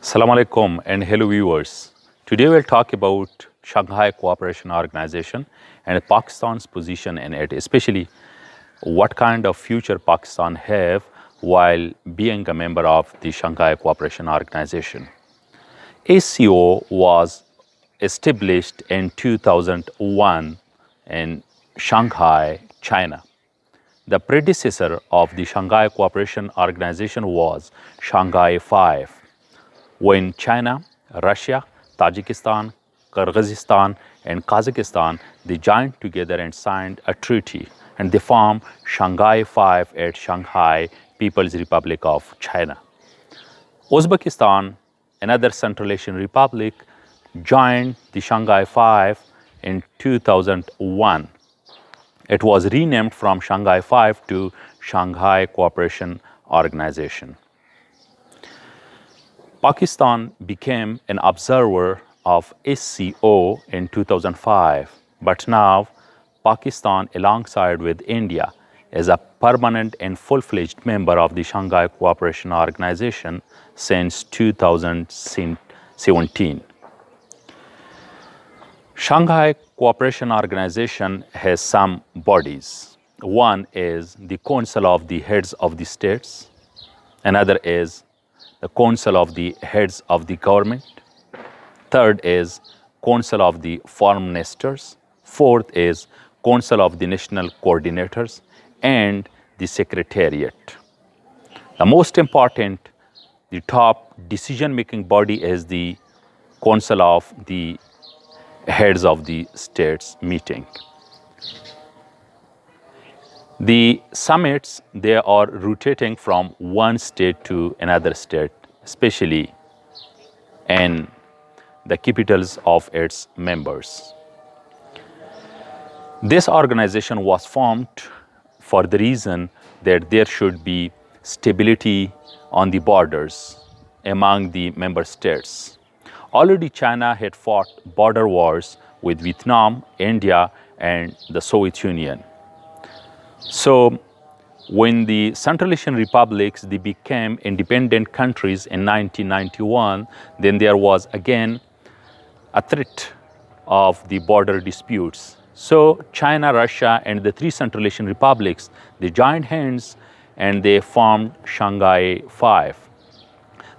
Assalamu alaikum and hello viewers. Today we'll talk about Shanghai Cooperation Organization and Pakistan's position in it, especially what kind of future Pakistan have while being a member of the Shanghai Cooperation Organization. SCO was established in 2001 in Shanghai, China. The predecessor of the Shanghai Cooperation Organization was Shanghai 5. When China, Russia, Tajikistan, Kyrgyzstan, and Kazakhstan, they joined together and signed a treaty, and they formed Shanghai 5 at Shanghai People's Republic of China. Uzbekistan, another Central Asian republic, joined the Shanghai 5 in 2001. It was renamed from Shanghai 5 to Shanghai Cooperation Organization. Pakistan became an observer of SCO in 2005, but now Pakistan, alongside with India, is a permanent and full-fledged member of the Shanghai Cooperation Organization since 2017. Shanghai Cooperation Organization has some bodies. One is the Council of the Heads of the States. Another is the Council of the Heads of the Government. Third is Council of the Foreign Ministers. Fourth is Council of the National Coordinators and the Secretariat. The most important, the top decision-making body is the Council of the Heads of the States meeting. The summits, they are rotating from one state to another state, especially in the capitals of its members. This organization was formed for the reason that there should be stability on the borders among the member states. Already China had fought border wars with Vietnam, India, and the Soviet Union. So when the Central Asian republics, they became independent countries in 1991, then there was again a threat of the border disputes. So China, Russia, and the three Central Asian republics, they joined hands and they formed Shanghai 5.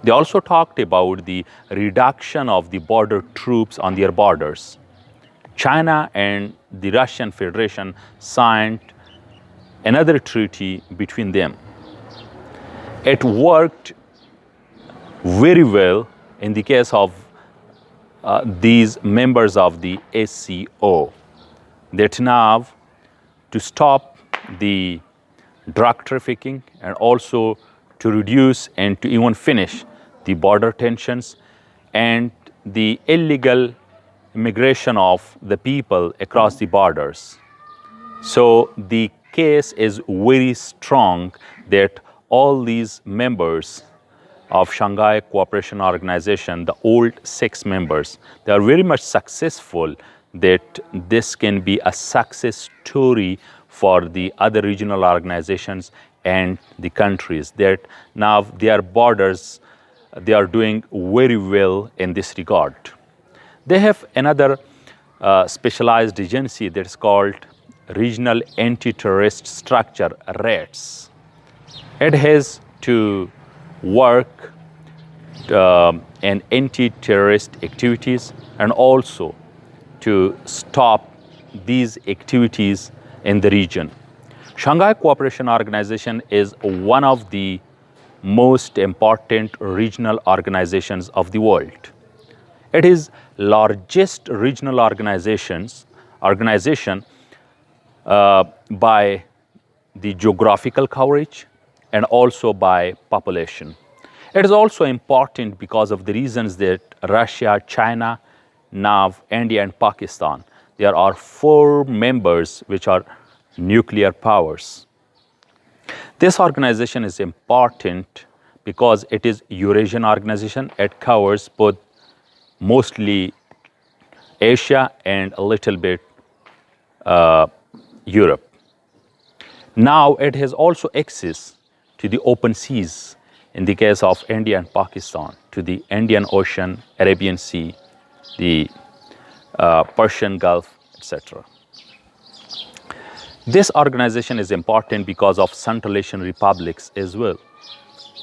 They also talked about the reduction of the border troops on their borders. China and the Russian Federation signed another treaty between them. It worked very well in the case of these members of the SCO, that now to stop the drug trafficking and also to reduce and to even finish the border tensions and the illegal immigration of the people across the borders. So the case is very strong that all these members of Shanghai Cooperation Organization, the old 6 members, they are very much successful that this can be a success story for the other regional organizations and the countries, that now their borders, they are doing very well in this regard. They have another specialized agency that is called Regional Anti-Terrorist Structure, RATS. It has to work in anti-terrorist activities and also to stop these activities in the region. Shanghai Cooperation Organization is one of the most important regional organizations of the world. It is largest regional organization by the geographical coverage and also by population. It is also important because of the reasons that Russia, China, now India and Pakistan, there are 4 members which are nuclear powers. This organization is important because it is Eurasian organization. It covers both mostly Asia and a little bit Europe. Now it has also access to the open seas in the case of India and Pakistan. to the Indian Ocean, Arabian Sea, the Persian Gulf, etc. This organization is important because of Central Asian republics as well.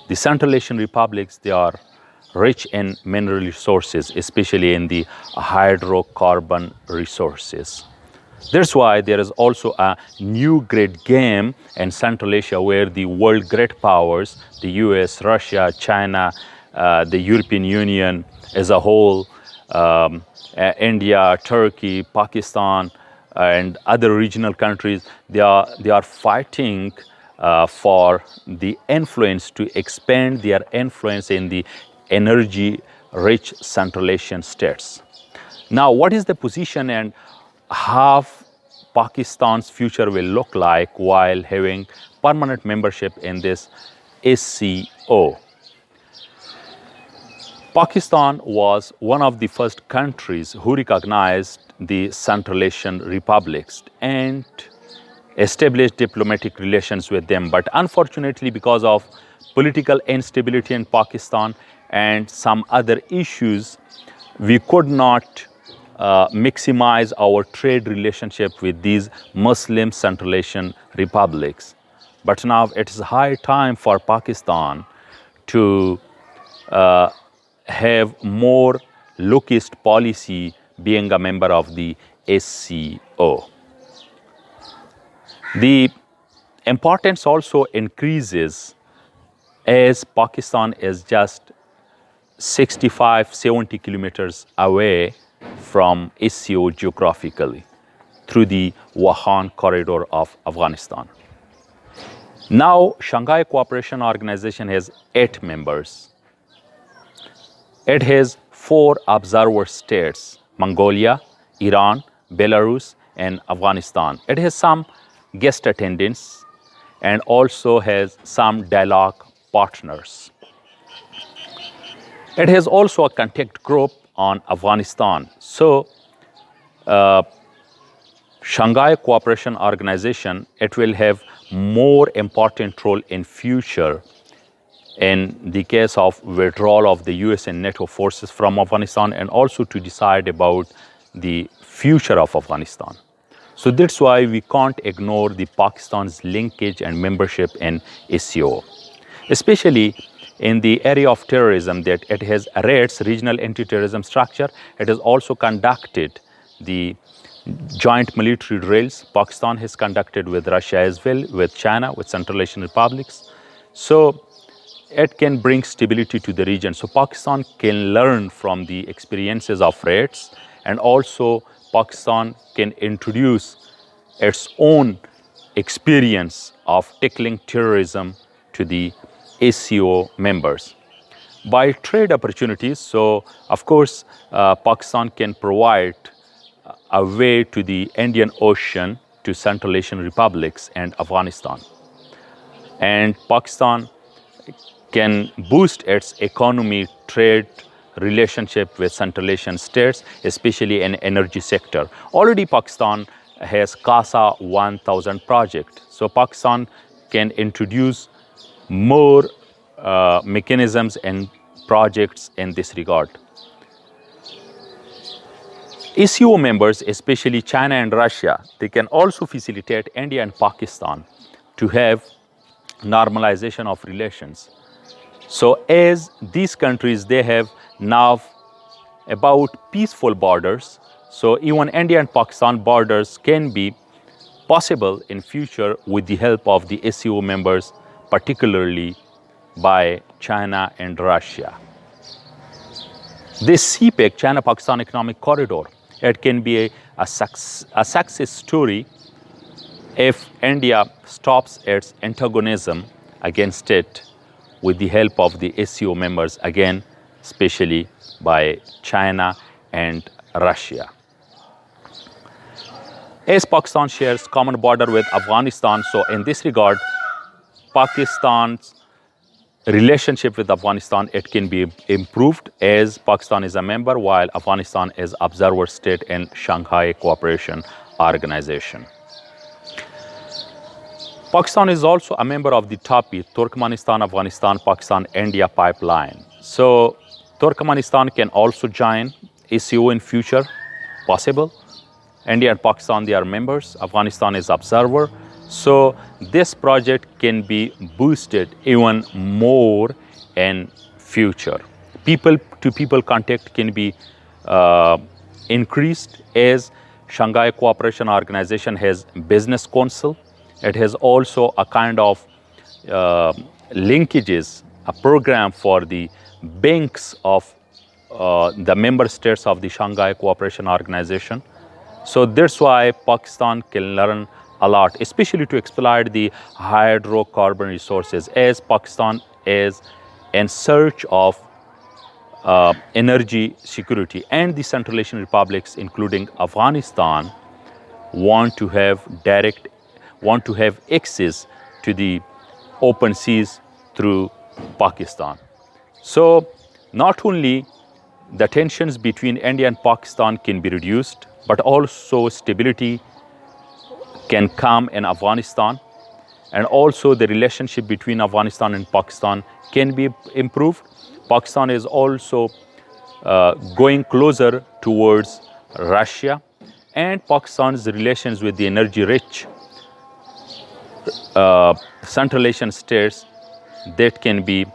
The Central Asian republics, they are rich in mineral resources, especially in the hydrocarbon resources. That's why there is also a new great game in Central Asia where the world great powers, the US, Russia, China, the European Union as a whole, India, Turkey, Pakistan, and other regional countries, they are fighting for the influence, to expand their influence in the energy-rich Central Asian states. Now, what is the position and how Pakistan's future will look like while having permanent membership in this SCO? Pakistan was one of the first countries who recognized the Central Asian republics and established diplomatic relations with them. But unfortunately, because of political instability in Pakistan and some other issues, we could not maximize our trade relationship with these Muslim Central Asian republics. But now it is high time for Pakistan to have more locust policy, being a member of the SCO. The importance also increases as Pakistan is just 65-70 kilometers away from SCO geographically through the Wuhan corridor of Afghanistan. Now, Shanghai Cooperation Organization has 8 members. It has 4 observer states: Mongolia, Iran, Belarus, and Afghanistan. It has some guest attendants and also has some dialogue partners. It has also a contact group on Afghanistan. So, Shanghai Cooperation Organization, it will have more important role in future in the case of withdrawal of the US and NATO forces from Afghanistan, and also to decide about the future of Afghanistan. So that's why we can't ignore the Pakistan's linkage and membership in SCO, especially in the area of terrorism, that it has RAIDS, Regional Anti-Terrorism Structure. It has also conducted the joint military drills. Pakistan has conducted with Russia as well, with China, with Central Asian republics. So it can bring stability to the region. So Pakistan can learn from the experiences of RAIDS, and also Pakistan can introduce its own experience of tackling terrorism to the SCO members. By trade opportunities, so of course Pakistan can provide a way to the Indian Ocean, to Central Asian republics and Afghanistan. And Pakistan can boost its economy, trade relationship with Central Asian states, especially in energy sector. Already Pakistan has CASA 1000 project. So Pakistan can introduce more mechanisms and projects in this regard. SCO members, especially China and Russia, they can also facilitate India and Pakistan to have normalization of relations. So as these countries, they have now about peaceful borders, so even India and Pakistan borders can be possible in future with the help of the SCO members, particularly by China and Russia. This CPEC, China-Pakistan Economic Corridor, it can be a success story if India stops its antagonism against it with the help of the SCO members, again, especially by China and Russia. As Pakistan shares common border with Afghanistan, so in this regard, Pakistan's relationship with Afghanistan, it can be improved as Pakistan is a member while Afghanistan is observer state in Shanghai Cooperation Organization. Pakistan is also a member of the TAPI, Turkmenistan, Afghanistan, Pakistan, India pipeline. So Turkmenistan can also join ACO in future, possible. India and Pakistan, they are members. Afghanistan is observer. So this project can be boosted even more in future. People-to-people contact can be increased, as Shanghai Cooperation Organization has business council. It has also a kind of linkages, a program for the banks of the member states of the Shanghai Cooperation Organization. So that's why Pakistan can learn a lot, especially to exploit the hydrocarbon resources, as Pakistan is in search of energy security, and the Central Asian republics, including Afghanistan, want to have access to the open seas through Pakistan. So not only the tensions between India and Pakistan can be reduced, but also stability can come in Afghanistan, and also the relationship between Afghanistan and Pakistan can be improved. Pakistan is also going closer towards Russia, and Pakistan's relations with the energy-rich Central Asian states, that can be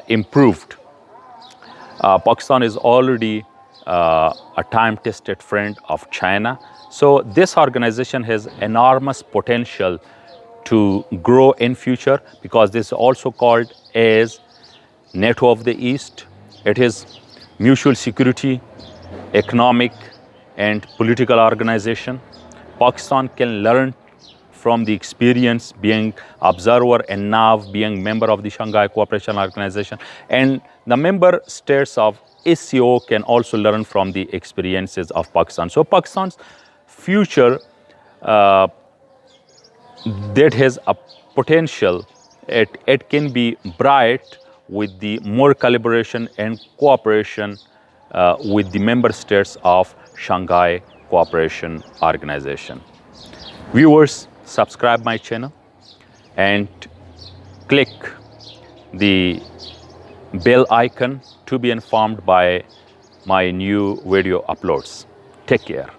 improved. Pakistan is already a time-tested friend of China. So this organization has enormous potential to grow in future, because this is also called as NATO of the East. It is mutual security, economic and political organization. Pakistan can learn from the experience being observer and now being member of the Shanghai Cooperation Organization. And the member states of SCO can also learn from the experiences of Pakistan. So Pakistan's future that has a potential, it can be bright with the more collaboration and cooperation with the member states of Shanghai Cooperation Organization. Viewers, subscribe my channel and click the bell icon to be informed by my new video uploads. Take care.